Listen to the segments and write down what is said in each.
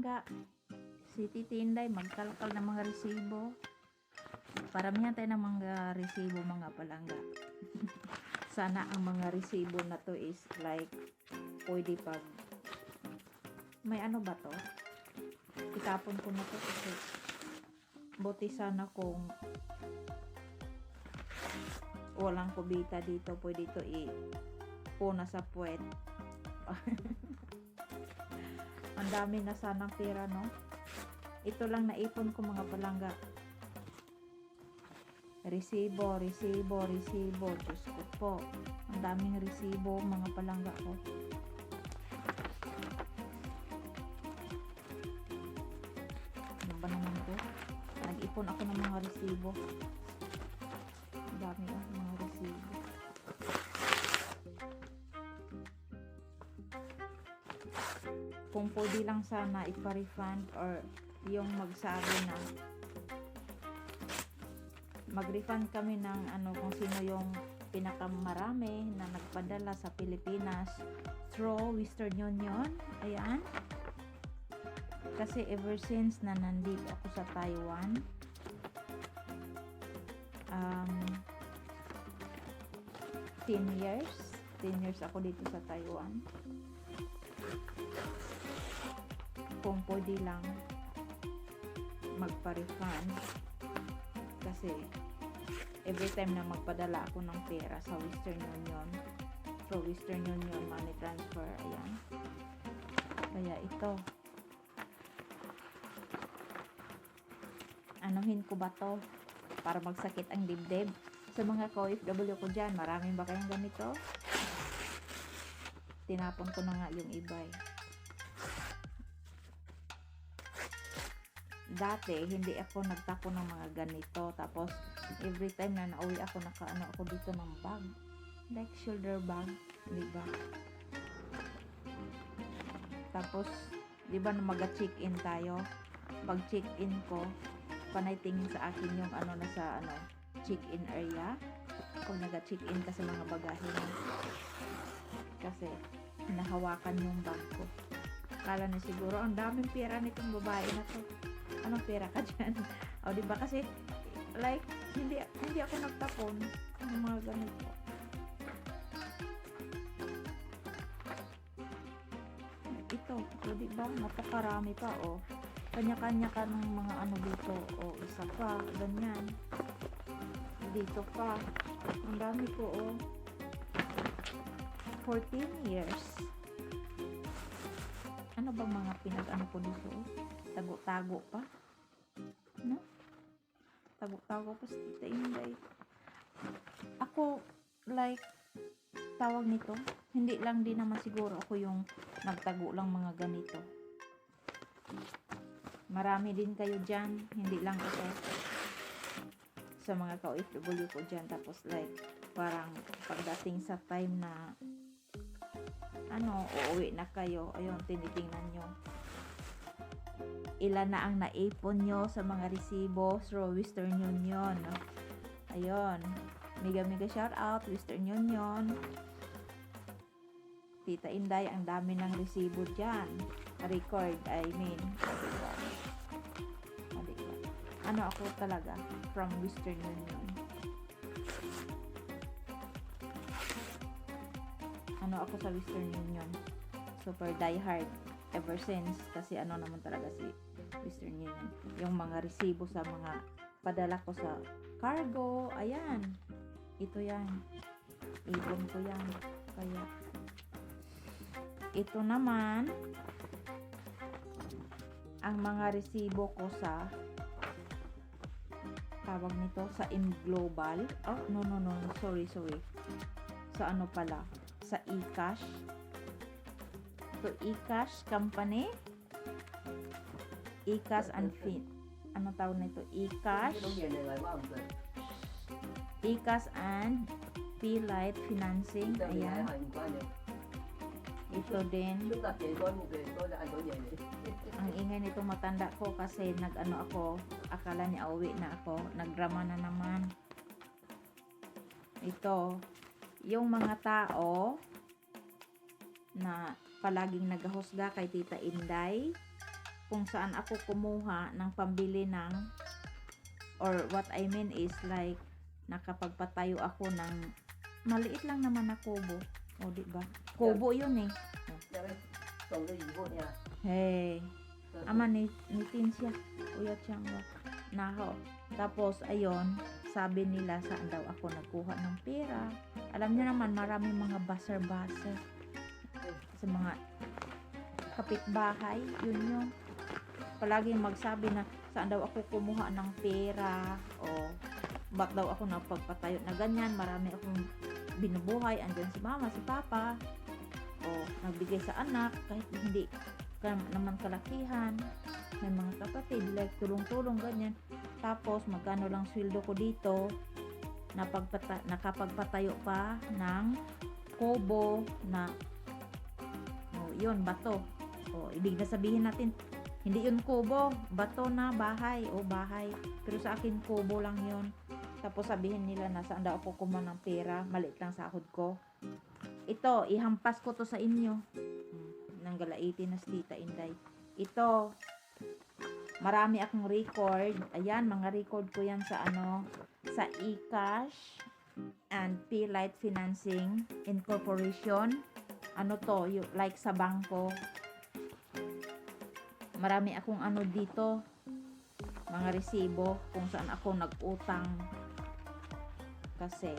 palangga. Si Tita Inday magkalkal ng mga resibo. Paramihan tayo ng mga resibo mga palangga. Sana ang mga resibo na to is like pwede pag may ano ba to? Itapon ko na to kasi buti sana kung walang kubita dito, pwede ito puna sa puwet. Ang dami na sanang pera, no? Ito lang naipon ko mga palangga. Resibo. Diyos ko po. Ang daming resibo mga palangga ko. Ano ba naman to? Nag-ipon ako ng mga resibo. Ang dami mga resibo. Kung pwede lang sana ipa-refund or yung magsabi na mag-refund kami ng kung sino yung pinakamarami na nagpadala sa Pilipinas through Western Union. Ayan. Kasi ever since na nandito ako sa Taiwan, 10 years ako dito sa Taiwan. Kung pwede lang magpa-refund kasi every time na magpadala ako ng pera sa Western Union, through Western Union money transfer, ayan. Kaya ito, anuhin ko ba to para magsakit ang dibdib? Sa mga OFW ko dyan, maraming ba kayong ganito? Tinapon ko na nga yung iba eh. Dati, hindi ako nagtapon ng mga ganito. Tapos, every time na nauwi ako, nakaano ako dito ng bag. Like shoulder bag. Diba? Tapos, diba na mag-check-in tayo? Pag check-in ko, panay tingin sa akin yung nasa check-in area. Kung nag-check-in ka sa mga bagahe mo. Kasi, nahawakan yung bag ko. Kala na siguro, ang daming pera nitong babae na to. Anong pera ka dyan? O, diba? Kasi, like, hindi ako nagtapon ng mga ganito. Ito, o, diba? Napakarami pa, o. Kanya-kanya ka ng mga dito. O, isa pa, ganyan. Dito pa. Ang dami ko, o. 14 years. Ano bang mga pinag-ano ko dito, o? Tago-tago pa. No? Tago-tago pa si Tita Inday. Ako, like, tawag nito, hindi lang din naman siguro ako yung nagtago lang mga ganito. Marami din kayo dyan, hindi lang ako. Sa mga ka-OFW ko dyan, tapos like, parang pagdating sa time na uuwi na kayo, ayun, tinitingnan nyo ilan na ang naipon nyo sa mga resibo through Western Union. Ayun, mega shout out Western Union. Tita Inday, ang dami ng resibo dyan. Record, I mean. Ako talaga from Western Union. Ako sa Western Union, super diehard ever since, kasi naman talaga si Western Union, yung mga resibo sa mga padala ko sa cargo, ayan, ito yan, ipon ko yan. Kaya ito naman ang mga resibo ko sa tawag nito sa Global. Oh, no, sorry, sa pala, sa eCash. So, eCash company, eCash and Fin. Ano tawag nito? eCash and P-Light Financing. Ayan. Ito din. Ang ingay nito matanda ko kasi ako, akala niya uwi na ako. Nagdrama na naman. Ito, yung mga tao na palaging naghahusga kay Tita Inday, kung saan ako kumuha ng pambili ng, or what I mean is like nakapagpatayo ako ng maliit lang naman na kubo. O di ba? Kubo yun eh. Hey, ama ni Tinsya. Uyat siyang naho. Tapos ayun, sabi nila saan daw ako nagkuha ng pera. Alam niyo naman marami mga baser-baser sa mga kapitbahay. Yun yung palaging magsabi na saan daw ako kumuha ng pera o ba't daw ako napagpatayo na ganyan. Marami akong binubuhay, andyan si mama, si papa, o nagbigay sa anak kahit hindi ka naman kalakihan, may mga kapatid like tulong-tulong ganyan. Tapos magkano lang sweldo ko dito, nakapagpatayo pa ng kubo na yun, bato. O ibig na sabihin natin hindi yun kubo, bato na bahay o bahay, pero sa akin kubo lang yun. Tapos sabihin nila na saan daw ako kumuha ng pera, maliit lang sahod ko. Ito, ihampas ko to sa inyo. Nang galaitin na si Tita Inday. Ito, marami akong record. Ayan, mga record ko yan sa sa eCash and P-Light Financing Incorporation. Ano to, like sa bangko. Marami akong dito, mga resibo kung saan ako nag-utang. Kasi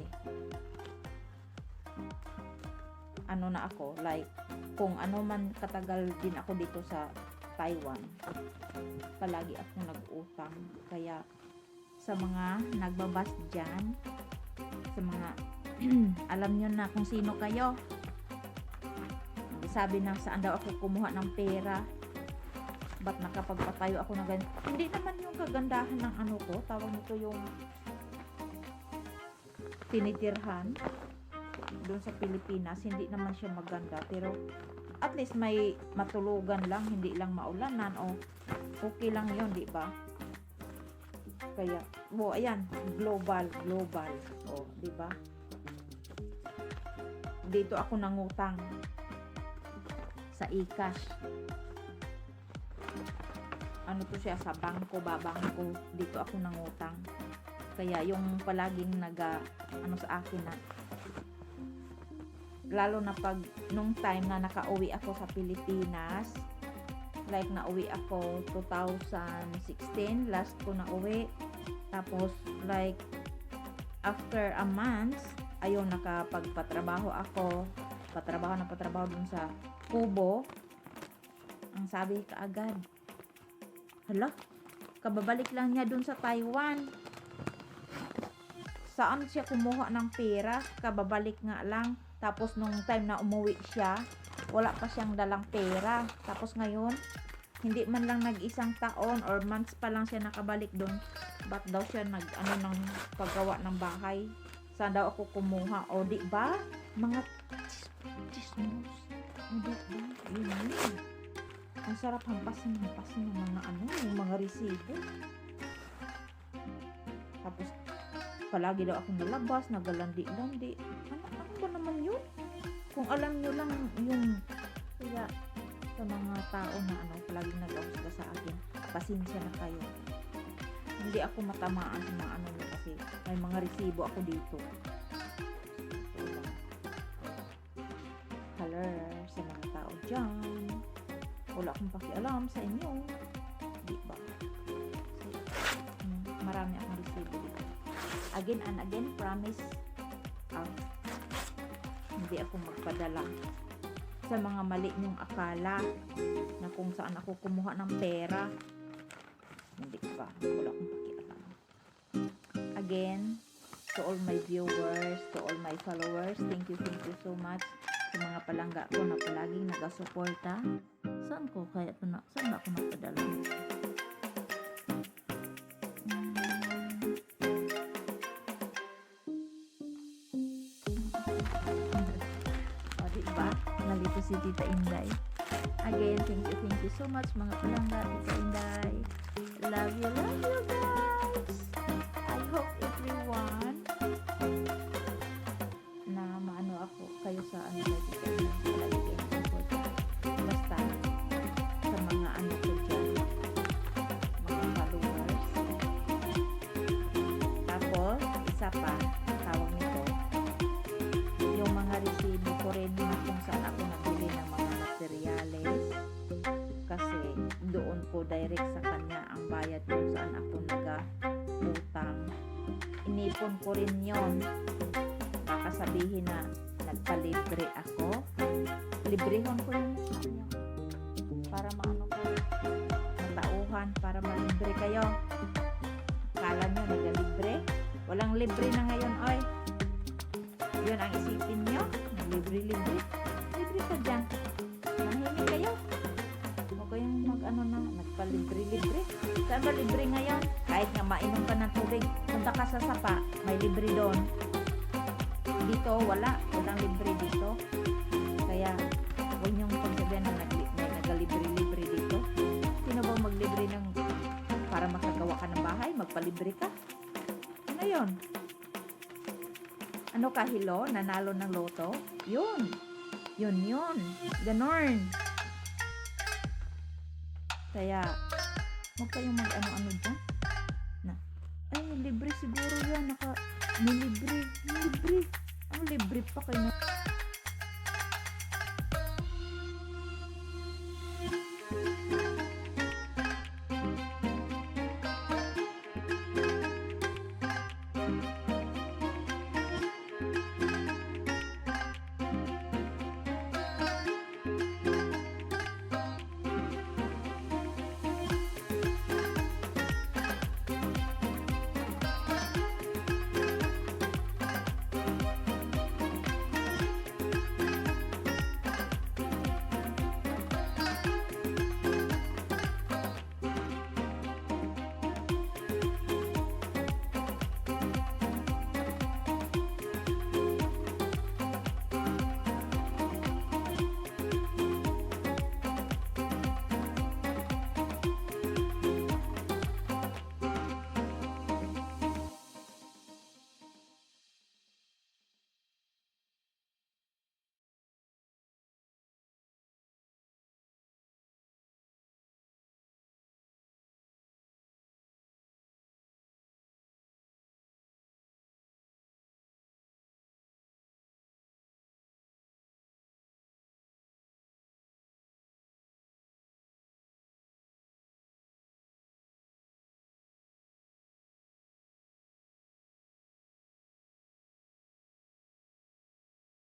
na ako, like kung man katagal din ako dito sa Taiwan, palagi akong nag-utang. Kaya sa mga nagbabas dyan, sa mga alam nyo na kung sino kayo, sabi na saan daw ako kumuha ng pera, ba't nakapagpatayo ako ng ganyan. Hindi naman yung kagandahan ng ko, tawag nito yung tinitirhan doon sa Pilipinas, hindi naman siya maganda, pero at least may matulugan lang, hindi lang maulanan, o okay lang yon, di ba? Kaya ayan, global, o di ba? Dito ako nangutang sa eCash. To siya sa bangko, dito ako nangutang. Kaya yung palaging sa akin na, lalo na pag nung time na nakauwi ako sa Pilipinas, like nauwi ako 2016, last ko na uwi. Tapos like after a month, ayun, nakapagpatrabaho ako, patrabaho dun sa kubo. Ang sabi kaagad, hala, kababalik lang niya dun sa Taiwan. Saan siya kumuha ng pera? Kababalik nga lang. Tapos nung time na umuwi siya, wala pa siyang dalang pera. Tapos ngayon, hindi man lang nag-isang taon or months pa lang siya nakabalik doon. Ba't daw siya ng paggawa ng bahay? Saan daw ako kumuha? O di ba? Mga chismos. O di ba? Yun. Ang sarap hampasin ng mga yung mga resibo. Tapos palagi daw akong nalabas, nagalandi-landi. Ano ba naman yun? Kung alam nyo lang yung, kaya sa mga tao na palaging nag-ausga sa akin, pasensya na kayo. Hindi ako matamaan sa mga nyo kasi may mga resibo ako dito. Haler sa mga tao dyan. Wala akong pakialam sa inyo. Di ba? Marami akong resibo dito. Again and again, promise, hindi ako magpadala sa mga mali nyong akala na kung saan ako kumuha ng pera. Hindi ba? Wala akong pakialam. Again, to all my viewers, to all my followers, thank you so much sa mga palangga ko na palaging nagasuporta. Saan ba ako nagpadala? Nalito si Tita Inday. Again, thank you so much mga palangga, Tita Inday. Love you guys. I hope everyone na ako kayo sa Tita Inday. Basta sa mga ko dyan. ibabalik sa kanya ang bayad kung saan ako nag-utang. Inipon ko rin yon. Baka sabihin na nagpalibre ako. Librehon ko yung ano, para maano ko, matauhan, para malibre kayo. Akala nyo nagalibre? Walang libre na ngayon, oy. Yun ang isipin nyo. Libre-libre. Libre ka dyan. Manahimik kayo. Huwag kayong mag-ano na, nagpalibre-libre. Saan ba libre ngayon? Kahit nga mainom ka ng tubig, punta ka sa sapa, may libre doon. Dito, wala. Walang libre dito. Kaya, huwag niyong pagsabihan na may nagalibre-libre dito. Sino bang maglibre ng para makagawa ka ng bahay? Magpalibre ka? Ano yun? Ano ka, Hilo? Nanalo ng loto? Yun. Yun. Ganon. Kaya, huwag kayong mag-ano-ano dyan. Ay, libre siguro yan. May libre. Ang libre pa kayo.